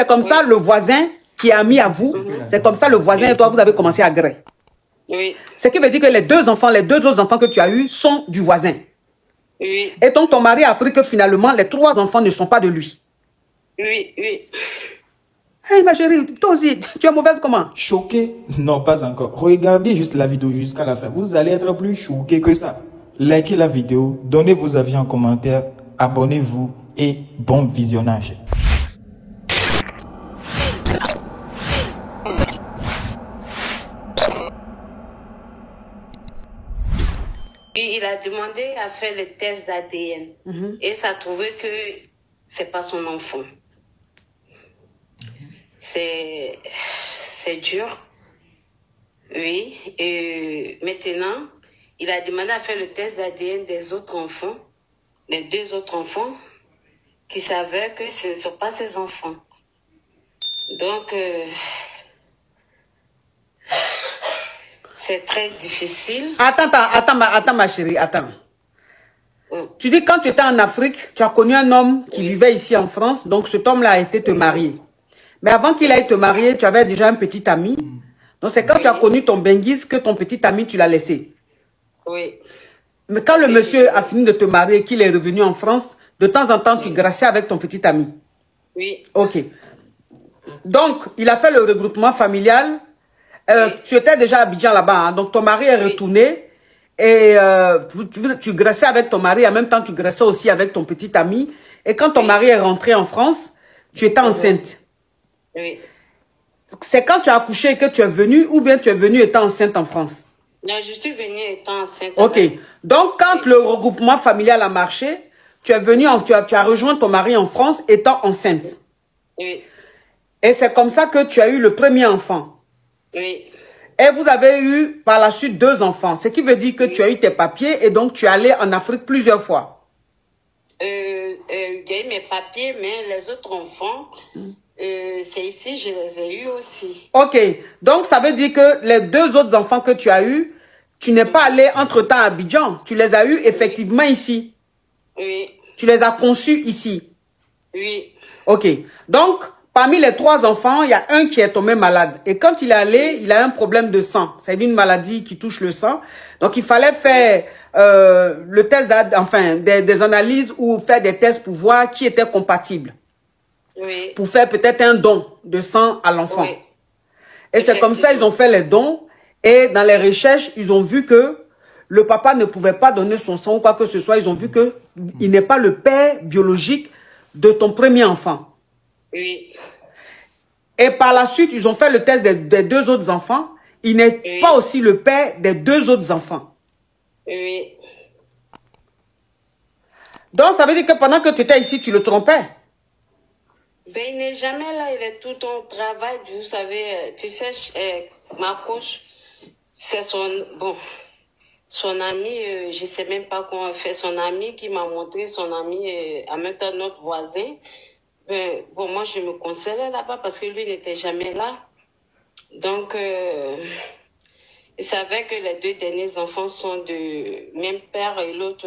c'est comme ça le voisin qui est ami à vous, c'est comme ça le voisin et toi, vous avez commencé à gré. Oui. Ce qui veut dire que les deux autres enfants que tu as eus sont du voisin. Oui. Et donc ton mari a appris que finalement, les 3 enfants ne sont pas de lui. Oui, oui. Hey ma chérie, toi aussi, tu es mauvaise comment? Choqué? Non, pas encore. Regardez juste la vidéo jusqu'à la fin. Vous allez être plus choqué que ça. Likez la vidéo, donnez vos avis en commentaire, abonnez-vous et bon visionnage. Et il a demandé à faire le test d'ADN. Et ça a trouvé que c'est pas son enfant. C'est dur. Oui. Et maintenant, il a demandé à faire le test d'ADN des autres enfants, les 2 autres enfants, qui savaient que ce ne sont pas ses enfants. Donc, c'est très difficile. Attends ma chérie, attends. Tu dis quand tu étais en Afrique, tu as connu un homme qui vivait ici en France, donc cet homme-là a été te marier. Mais avant qu'il aille te marier, tu avais déjà un petit ami. Donc c'est quand tu as connu ton Benguis que ton petit ami, tu l'as laissé. Oui. Mais quand le monsieur a fini de te marier et qu'il est revenu en France, de temps en temps, tu grassais avec ton petit ami. Oui. Ok. Donc, il a fait le regroupement familial. Tu étais déjà à Abidjan là-bas, hein, donc ton mari est retourné et tu graissais avec ton mari, en même temps tu graissais aussi avec ton petit ami. Et quand ton mari est rentré en France, tu étais enceinte. Oui. C'est quand tu as accouché que tu es venue ou bien tu es venue étant enceinte en France? Non, je suis venue étant enceinte. Ok. Donc, quand le regroupement familial a marché, tu es venu, tu as rejoint ton mari en France étant enceinte. Oui. Et c'est comme ça que tu as eu le premier enfant. Oui. Et vous avez eu par la suite 2 enfants. Ce qui veut dire que tu as eu tes papiers et donc tu es allé en Afrique plusieurs fois. J'ai eu mes papiers, mais les autres enfants, c'est ici, je les ai eus aussi. Ok. Donc ça veut dire que les 2 autres enfants que tu as eus, tu n'es pas allé entre-temps à Abidjan. Tu les as eus effectivement ici. Oui. Tu les as conçus ici. Oui. Ok. Donc, parmi les 3 enfants, il y a un qui est tombé malade. Et quand il est allé, il a un problème de sang. C'est une maladie qui touche le sang. Donc, il fallait faire le test, enfin, des analyses ou faire des tests pour voir qui était compatible. Oui. Pour faire peut-être un don de sang à l'enfant. Oui. Et c'est comme ça, ils ont fait les dons. Et dans les recherches, ils ont vu que le papa ne pouvait pas donner son sang ou quoi que ce soit. Ils ont vu que il n'est pas le père biologique de ton premier enfant. Oui. Et par la suite, ils ont fait le test des 2 autres enfants. Il n'est pas aussi le père des 2 autres enfants. Oui. Donc, ça veut dire que pendant que tu étais ici, tu le trompais. Ben, il n'est jamais là, il est tout au travail. Vous savez, tu sais, ma coach, c'est son ami, je ne sais même pas comment faire. Son ami qui m'a montré, son ami, en même temps notre voisin. Bon, moi, je me consolais là-bas parce que lui n'était jamais là. Donc, il savait que les 2 derniers enfants sont de même père et l'autre.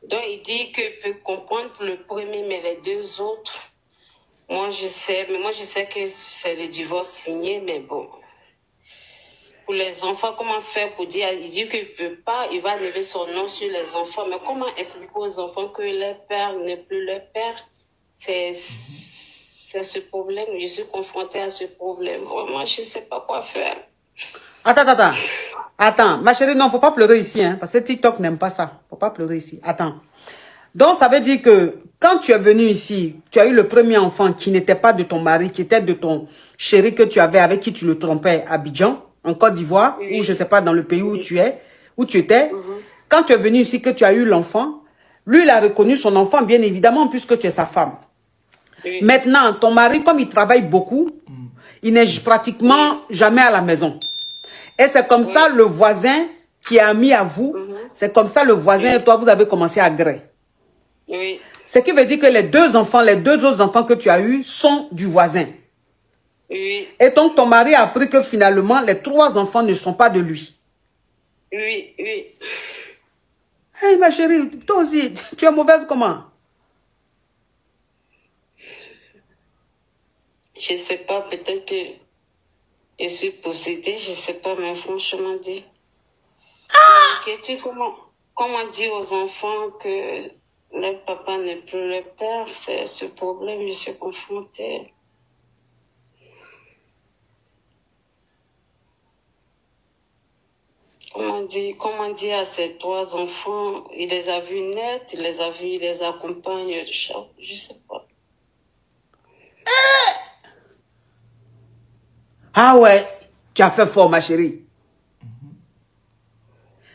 Donc, il dit qu'il peut comprendre pour le premier, mais les 2 autres, moi, je sais que c'est le divorce signé, mais bon. Pour les enfants, comment faire pour dire, il dit qu'il ne veut pas, il va lever son nom sur les enfants. Mais comment expliquer aux enfants que leur père n'est plus leur père? C'est ce problème. Je suis confrontée à ce problème. Vraiment, je ne sais pas quoi faire. Attends, ma chérie, non, faut pas pleurer ici, hein, parce que TikTok n'aime pas ça. Faut pas pleurer ici. Attends. Donc, ça veut dire que quand tu es venu ici, tu as eu le premier enfant qui n'était pas de ton mari, qui était de ton chéri que tu avais, avec qui tu le trompais à Abidjan, en Côte d'Ivoire, ou je sais pas, dans le pays où tu es, où tu étais. Quand tu es venu ici, que tu as eu l'enfant, lui, il a reconnu son enfant, bien évidemment, puisque tu es sa femme. Maintenant, ton mari, comme il travaille beaucoup, il n'est pratiquement jamais à la maison. Et c'est comme ça, le voisin qui est ami à vous, c'est comme ça, le voisin et toi, vous avez commencé à gré. Oui. Ce qui veut dire que les 2 enfants, les 2 autres enfants que tu as eus sont du voisin. Oui. Et donc, ton mari a appris que finalement, les 3 enfants ne sont pas de lui. Oui, oui. Hey, ma chérie, toi aussi, tu es mauvaise comment? je sais pas, peut-être que je suis possédée, je sais pas, mais franchement dit. Comment dire aux enfants que leur papa n'est plus leur père, c'est ce problème, je suis confrontée. Comment dire à ces 3 enfants, il les a vus naître, il les accompagne, je sais pas. Ah ouais, tu as fait fort, ma chérie.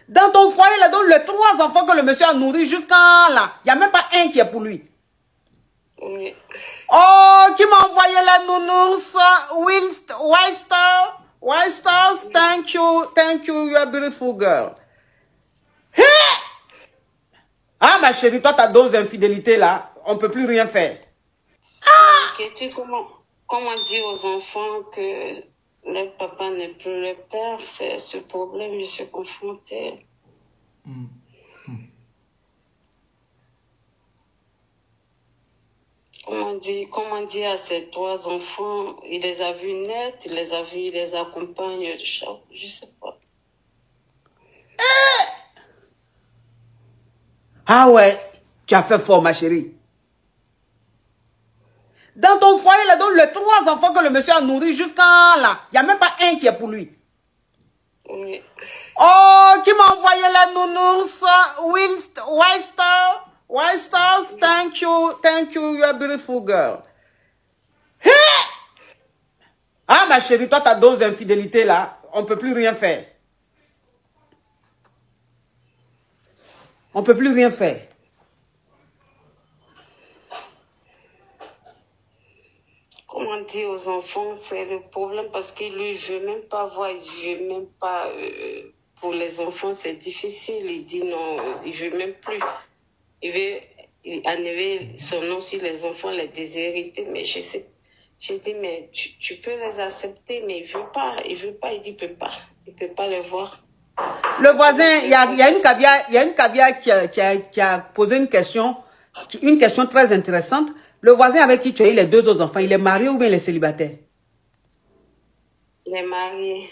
Dans ton foyer, là, donc les 3 enfants que le monsieur a nourris jusqu'à là, il n'y a même pas un qui est pour lui. Oui. Oh, qui m'a envoyé la nounours? White Stars, thank you, you're a beautiful girl. Hey! Ah, ma chérie, toi, ta dose d'infidélité, là, on ne peut plus rien faire. Comment dire aux enfants que leur papa n'est plus leur père, c'est ce problème, je suis confrontée. Comment dire à ces 3 enfants, il les a vus naître, il les accompagne, je sais pas. Ah ouais, tu as fait fort, ma chérie. Dans ton foyer, là, donc les 3 enfants que le monsieur a nourris jusqu'à là, il n'y a même pas un qui est pour lui. Oui. Oh, qui m'a envoyé la nounours? White Stars, thank you, you're a beautiful girl. Hey! Ah, ma chérie, toi, ta dose d'infidélité, là, on ne peut plus rien faire. On ne peut plus rien faire. Comment dire aux enfants, c'est le problème parce que lui, je ne veux même pas voir, je veux même pas... pour les enfants, c'est difficile. Il dit non, il ne veut même plus. Il veut enlever son nom sur les enfants, les déshérités, mais je sais. J'ai dit, mais tu peux les accepter, mais il ne veut pas. Il dit, il ne peut pas. Il ne peut pas les voir. Le voisin, il y a une caviar qui a posé une question très intéressante. Le voisin avec qui tu as eu les 2 autres enfants, il est marié ou bien il est célibataire? Il est marié.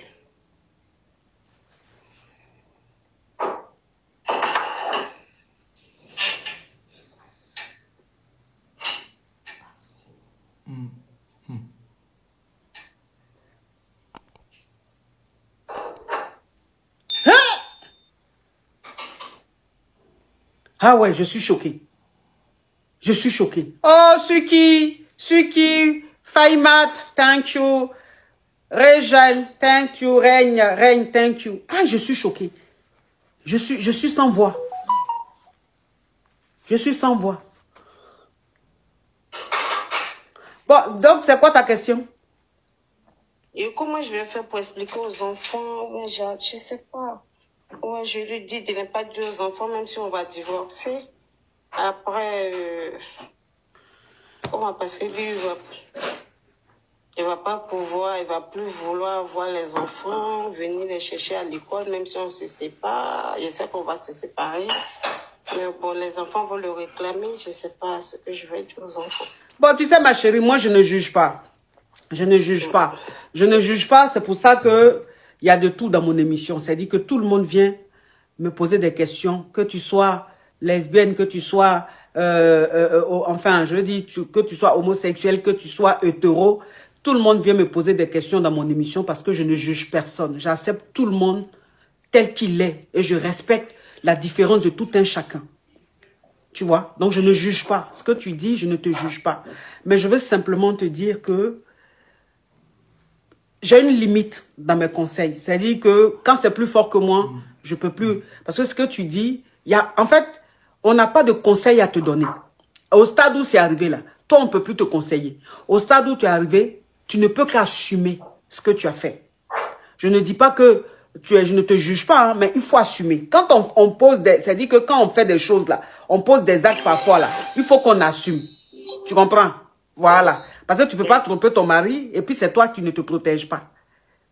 Ah ouais, je suis choqué. Je suis choqué. Oh, Suki, Faimat, thank you. Réjeanne, thank you. Règne, thank you. Ah, je suis choqué. Je suis sans voix. Je suis sans voix. Bon, donc, c'est quoi ta question? Et comment je vais faire pour expliquer aux enfants? Ouais, je ne sais pas. Ouais, je lui dis de ne pas dire aux enfants, même si on va divorcer. Après, comment? Parce que lui, il va pas pouvoir, il va plus vouloir voir les enfants, venir les chercher à l'école, même si on se sépare. Je sais qu'on va se séparer. Mais bon, les enfants vont le réclamer. Je ne sais pas ce que je vais dire aux enfants. Bon, tu sais, ma chérie, moi, je ne juge pas. Je ne juge pas. Je ne juge pas. C'est pour ça que il y a de tout dans mon émission. C'est-à-dire que tout le monde vient me poser des questions. Que tu sois lesbienne, que tu sois... enfin, je dis que tu sois homosexuel, que tu sois hétéro. Tout le monde vient me poser des questions dans mon émission parce que je ne juge personne. J'accepte tout le monde tel qu'il est. Et je respecte la différence de tout un chacun. Tu vois? Donc, je ne juge pas. Ce que tu dis, je ne te juge pas. Mais je veux simplement te dire que j'ai une limite dans mes conseils. C'est-à-dire que quand c'est plus fort que moi, je peux plus. Parce que ce que tu dis, en fait, on n'a pas de conseils à te donner. Au stade où c'est arrivé là, toi, on ne peut plus te conseiller. Au stade où tu es arrivé, tu ne peux qu'assumer ce que tu as fait. Je ne dis pas que je ne te juge pas, hein, mais il faut assumer. Quand on pose des... C'est-à-dire que quand on fait des choses là, on pose des actes parfois là, il faut qu'on assume. Tu comprends? Voilà. Parce que tu ne peux pas tromper ton mari et puis c'est toi qui ne te protèges pas.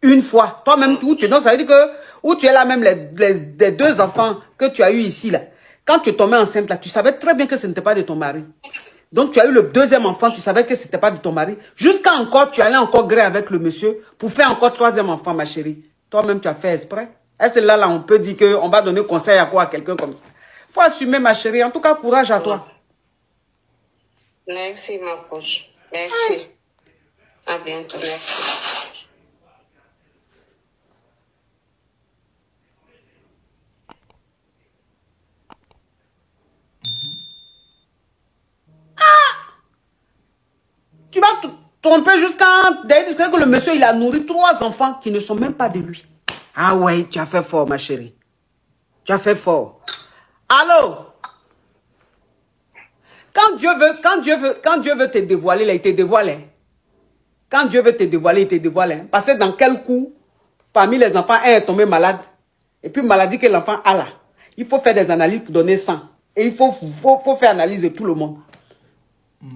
Une fois. Toi-même, donc ça veut dire que où tu es là même les 2 enfants que tu as eu ici là. Quand tu es tombée enceinte là, tu savais très bien que ce n'était pas de ton mari. Donc, tu as eu le deuxième enfant, tu savais que ce n'était pas de ton mari. Jusqu'à encore, tu allais encore gré avec le monsieur pour faire encore troisième enfant, ma chérie. Toi-même, tu as fait exprès. Est-ce là, on peut dire qu'on va donner conseil à quoi à quelqu'un comme ça? Il faut assumer, ma chérie. En tout cas, courage à toi. Merci, ma coach. Merci. À bientôt, merci. Tu vas te tromper jusqu'à... D'ailleurs, que le monsieur, il a nourri 3 enfants qui ne sont même pas de lui. Ah ouais, tu as fait fort, ma chérie. Tu as fait fort. Allô? Quand Dieu veut te dévoiler, là, il te dévoile. Hein. Quand Dieu veut te dévoiler, il te dévoile. Hein. Parce que dans quel coup, parmi les enfants, un est tombé malade. Et puis, maladie que l'enfant a là. Il faut faire des analyses pour donner sang. Et il faut faire analyse de tout le monde.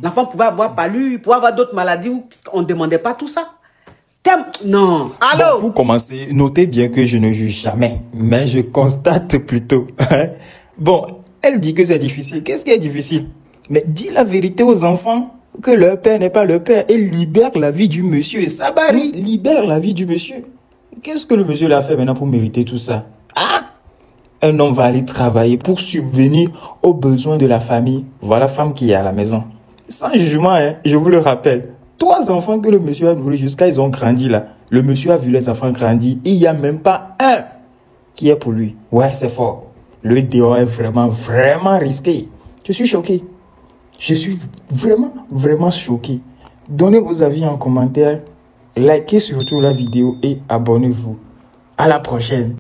L'enfant pouvait avoir palu, il pouvait avoir d'autres maladies où on ne demandait pas tout ça. Non. Allô? Bon, pour commencer, notez bien que je ne juge jamais, mais je constate plutôt. Bon, elle dit que c'est difficile. Qu'est-ce qui est difficile? Mais dis la vérité aux enfants, que leur père n'est pas leur père, et libère la vie du monsieur. Sabari, libère la vie du monsieur. Qu'est-ce que le monsieur l'a fait maintenant pour mériter tout ça? Ah! Un homme va aller travailler pour subvenir aux besoins de la famille. Voilà la femme qui est à la maison. Sans jugement, hein, je vous le rappelle. 3 enfants que le monsieur a nourris jusqu'à ils ont grandi là. Le monsieur a vu les enfants grandir. Il n'y a même pas un qui est pour lui. Ouais, c'est fort. Le dehors est vraiment risqué. Je suis choqué. Je suis vraiment choqué. Donnez vos avis en commentaire. Likez surtout la vidéo et abonnez-vous. À la prochaine.